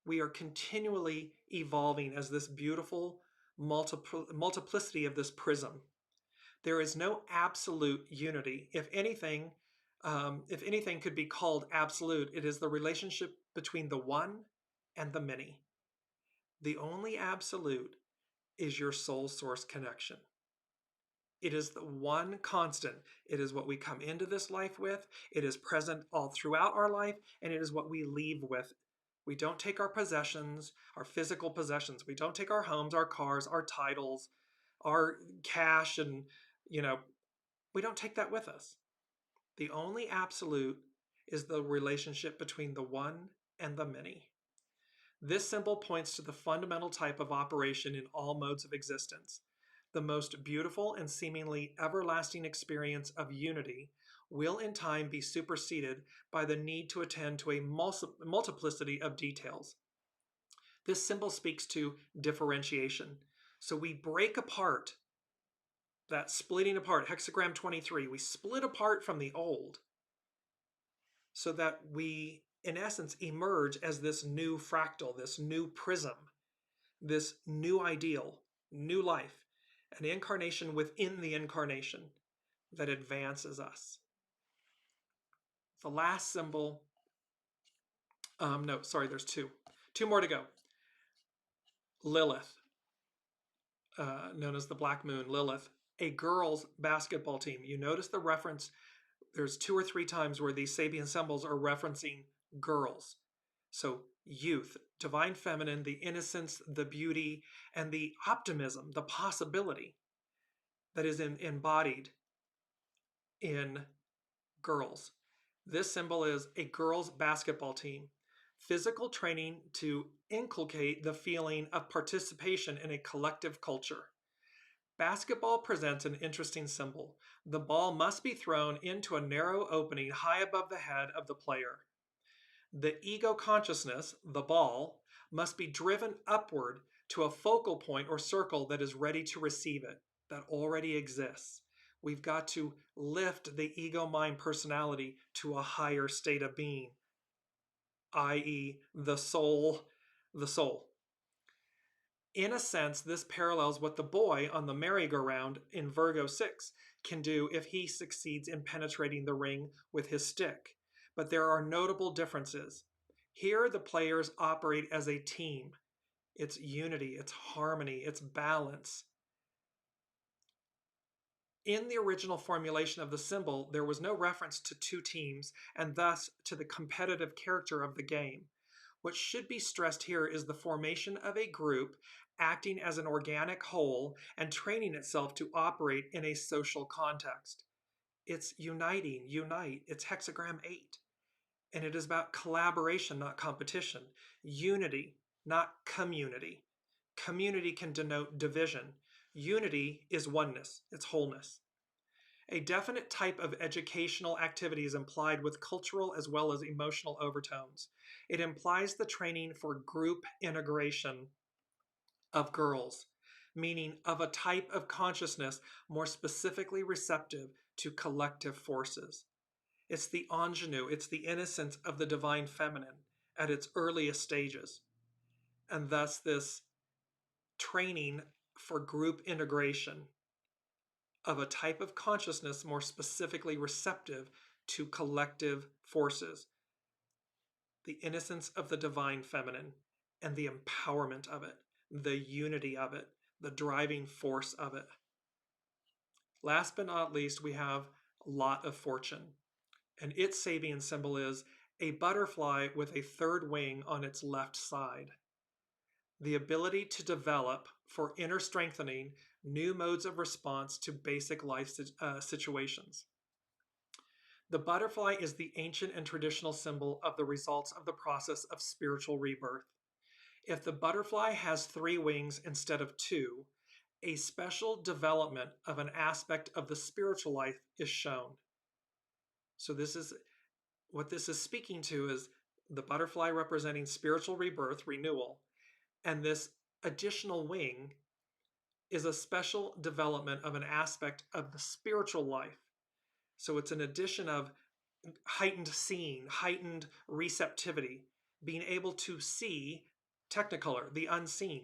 We are continually evolving as this beautiful multiplicity of this prism. There is no absolute unity. If anything could be called absolute, it is the relationship between the one and the many. The only absolute is your soul source connection. It is the one constant. It is what we come into this life with. It is present all throughout our life, and it is what we leave with. We don't take our possessions, our physical possessions. We don't take our homes, our cars, our titles, our cash, and, we don't take that with us. The only absolute is the relationship between the one and the many. This symbol points to the fundamental type of operation in all modes of existence. The most beautiful and seemingly everlasting experience of unity will in time be superseded by the need to attend to a multiplicity of details. This symbol speaks to differentiation. So we break apart, that splitting apart, hexagram 23, we split apart from the old so that we, in essence, emerge as this new fractal, this new prism, this new ideal, new life, an incarnation within the incarnation that advances us. The last symbol, there's two more to go. Lilith, known as the Black Moon, Lilith, a girls' basketball team. You notice the reference, there's 2 or 3 times where these Sabian symbols are referencing girls. So youth, divine feminine, the innocence, the beauty, and the optimism, the possibility that is embodied in girls. This symbol is a girls' basketball team. Physical training to inculcate the feeling of participation in a collective culture. Basketball presents an interesting symbol. The ball must be thrown into a narrow opening high above the head of the player. The ego consciousness, the ball, must be driven upward to a focal point or circle that is ready to receive it, that already exists. We've got to lift the ego mind personality to a higher state of being, i.e., the soul. In a sense, this parallels what the boy on the merry-go-round in Virgo 6 can do if he succeeds in penetrating the ring with his stick. But there are notable differences. Here, the players operate as a team. It's unity, it's harmony, it's balance. In the original formulation of the symbol, there was no reference to 2 teams and thus to the competitive character of the game. What should be stressed here is the formation of a group acting as an organic whole and training itself to operate in a social context. It's uniting, unite. It's hexagram 8. And it is about collaboration, not competition. Unity, not community. Community can denote division. Unity is oneness, it's wholeness. A definite type of educational activity is implied with cultural as well as emotional overtones. It implies the training for group integration of girls, meaning of a type of consciousness more specifically receptive to collective forces. It's the ingenue, it's the innocence of the divine feminine at its earliest stages. And thus, this training for group integration of a type of consciousness more specifically receptive to collective forces, the innocence of the divine feminine, and the empowerment of it, the unity of it, the driving force of it. Last but not least, we have Lot of Fortune, and its Sabian symbol is a butterfly with a third wing on its left side. The ability to develop for inner strengthening new modes of response to basic life situations. The butterfly is the ancient and traditional symbol of the results of the process of spiritual rebirth. If the butterfly has 3 wings instead of 2, a special development of an aspect of the spiritual life is shown. So this is what this is speaking to is the butterfly representing spiritual rebirth, renewal, and this additional wing is a special development of an aspect of the spiritual life. So it's an addition of heightened seeing, heightened receptivity, being able to see technicolor, the unseen.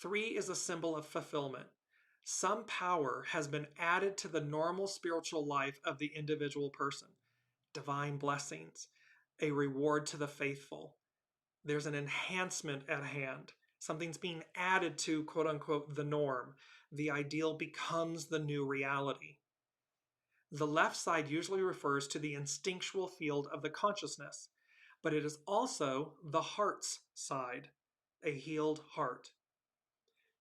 3 is a symbol of fulfillment. Some power has been added to the normal spiritual life of the individual person. Divine blessings, a reward to the faithful. There's an enhancement at hand. Something's being added to, quote unquote, the norm. The ideal becomes the new reality. The left side usually refers to the instinctual field of the consciousness, but it is also the heart's side, a healed heart.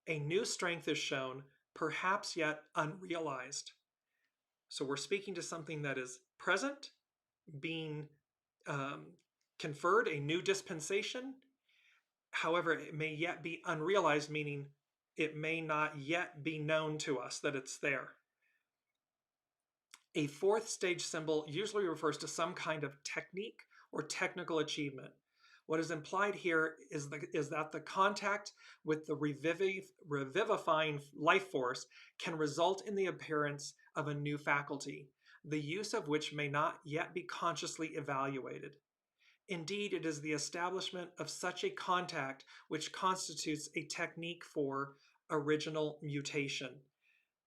A new strength is shown, perhaps yet unrealized. So we're speaking to something that is present, being conferred, a new dispensation. However, it may yet be unrealized, meaning it may not yet be known to us that it's there. A 4th stage symbol usually refers to some kind of technique or technical achievement. What is implied here is that the contact with the revivifying life force can result in the appearance of a new faculty, the use of which may not yet be consciously evaluated. Indeed, it is the establishment of such a contact which constitutes a technique for original mutation.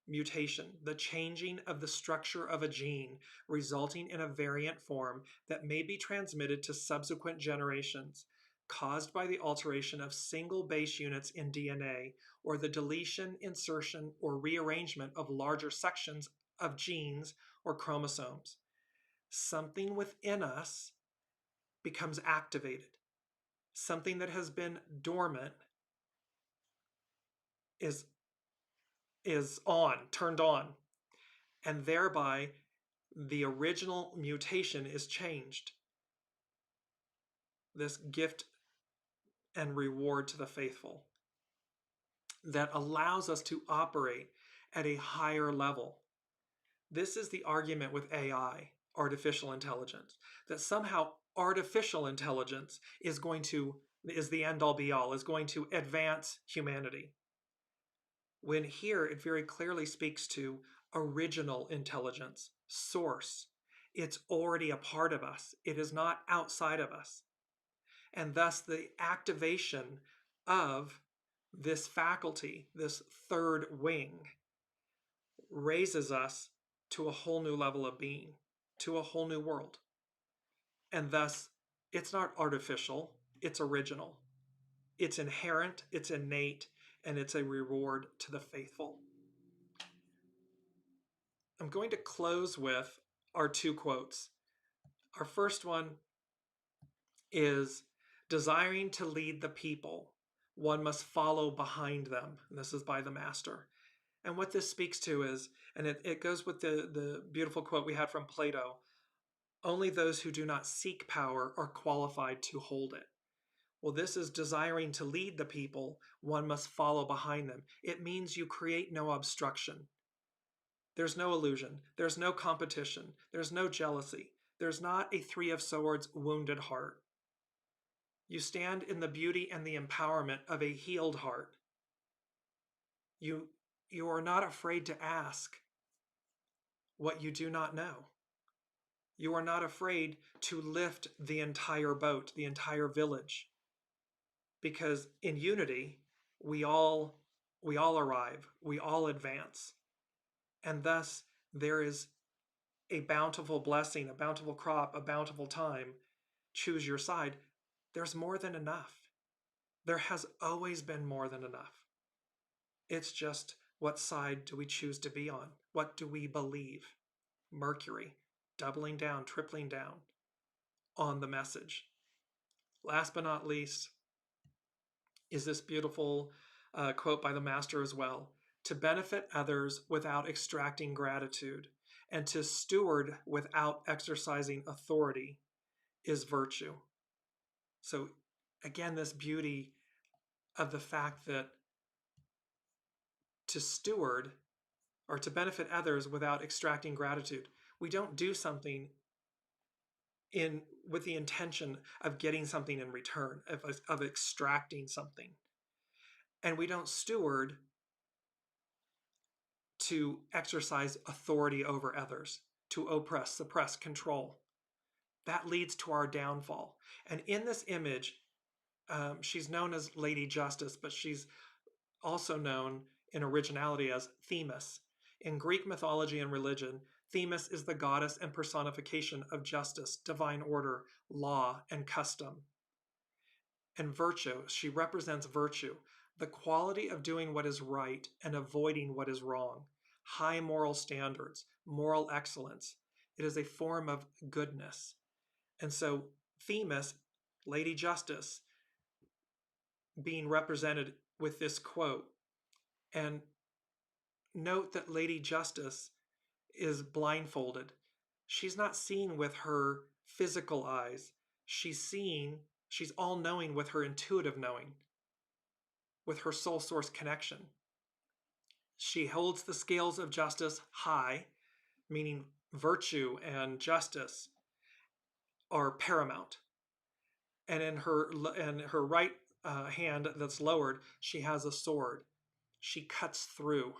Mutation, the changing of the structure of a gene, resulting in a variant form that may be transmitted to subsequent generations, caused by the alteration of single base units in DNA or the deletion, insertion, or rearrangement of larger sections of genes or chromosomes. Something within us becomes activated. Something that has been dormant is turned on, and thereby the original mutation is changed. This gift and reward to the faithful that allows us to operate at a higher level. This is the argument with AI, artificial intelligence, that somehow artificial intelligence is the end all be all, is going to advance humanity. When here it very clearly speaks to original intelligence, source. It's already a part of us. It is not outside of us. And thus the activation of this faculty, this third wing, raises us to a whole new level of being, to a whole new world. And thus, it's not artificial, it's original. It's inherent, it's innate, and it's a reward to the faithful. I'm going to close with our 2 quotes. Our first one is, desiring to lead the people, one must follow behind them. And this is by the master. And what this speaks to is, and it goes with the beautiful quote we had from Plato, only those who do not seek power are qualified to hold it. Well, this is desiring to lead the people, one must follow behind them. It means you create no obstruction. There's no illusion. There's no competition. There's no jealousy. There's not a Three of Swords wounded heart. You stand in the beauty and the empowerment of a healed heart. You are not afraid to ask what you do not know. You are not afraid to lift the entire boat, the entire village. Because in unity, we all arrive, we all advance. And thus there is a bountiful blessing, a bountiful crop, a bountiful time. Choose your side. There's more than enough. There has always been more than enough. It's just, what side do we choose to be on? What do we believe? Mercury, doubling down, tripling down on the message. Last but not least is this beautiful quote by the master as well. To benefit others without extracting gratitude, and to steward without exercising authority is virtue. So again, this beauty of the fact that to steward or to benefit others without extracting gratitude, we don't do something with the intention of getting something in return, of extracting something. And we don't steward to exercise authority over others, to oppress, suppress, control. That leads to our downfall. And in this image, she's known as Lady Justice, but she's also known in originality as Themis. In Greek mythology and religion, Themis is the goddess and personification of justice, divine order, law, and custom. And virtue, she represents virtue, the quality of doing what is right and avoiding what is wrong, high moral standards, moral excellence. It is a form of goodness. And so Themis, Lady Justice, being represented with this quote. And note that Lady Justice is blindfolded. She's not seeing with her physical eyes. She's all-knowing with her intuitive knowing, with her soul source connection. She holds the scales of justice high, meaning virtue and justice are paramount. And in her right hand that's lowered, she has a sword. She cuts through.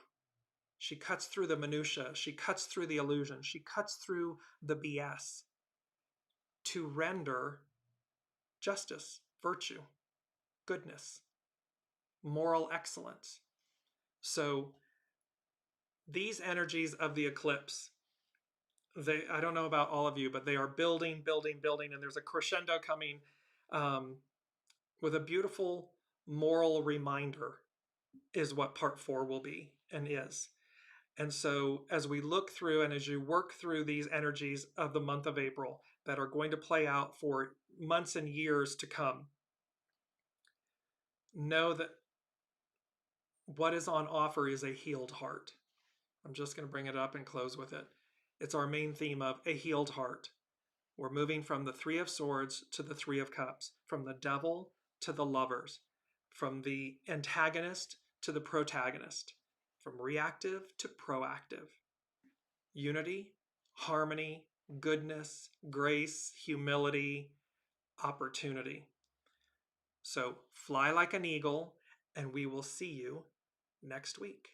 She cuts through the minutia. She cuts through the illusion. She cuts through the BS to render justice, virtue, goodness, moral excellence. So these energies of the eclipse, I don't know about all of you, but they are building, building, building, and there's a crescendo coming with a beautiful moral reminder is what part 4 will be and is. And so as we look through and as you work through these energies of the month of April that are going to play out for months and years to come, know that what is on offer is a healed heart. I'm just going to bring it up and close with it. It's our main theme of a healed heart. We're moving from the Three of Swords to the Three of Cups, from the devil to the lovers, from the antagonist to the protagonist, from reactive to proactive. Unity, harmony, goodness, grace, humility, opportunity. So fly like an eagle, and we will see you next week.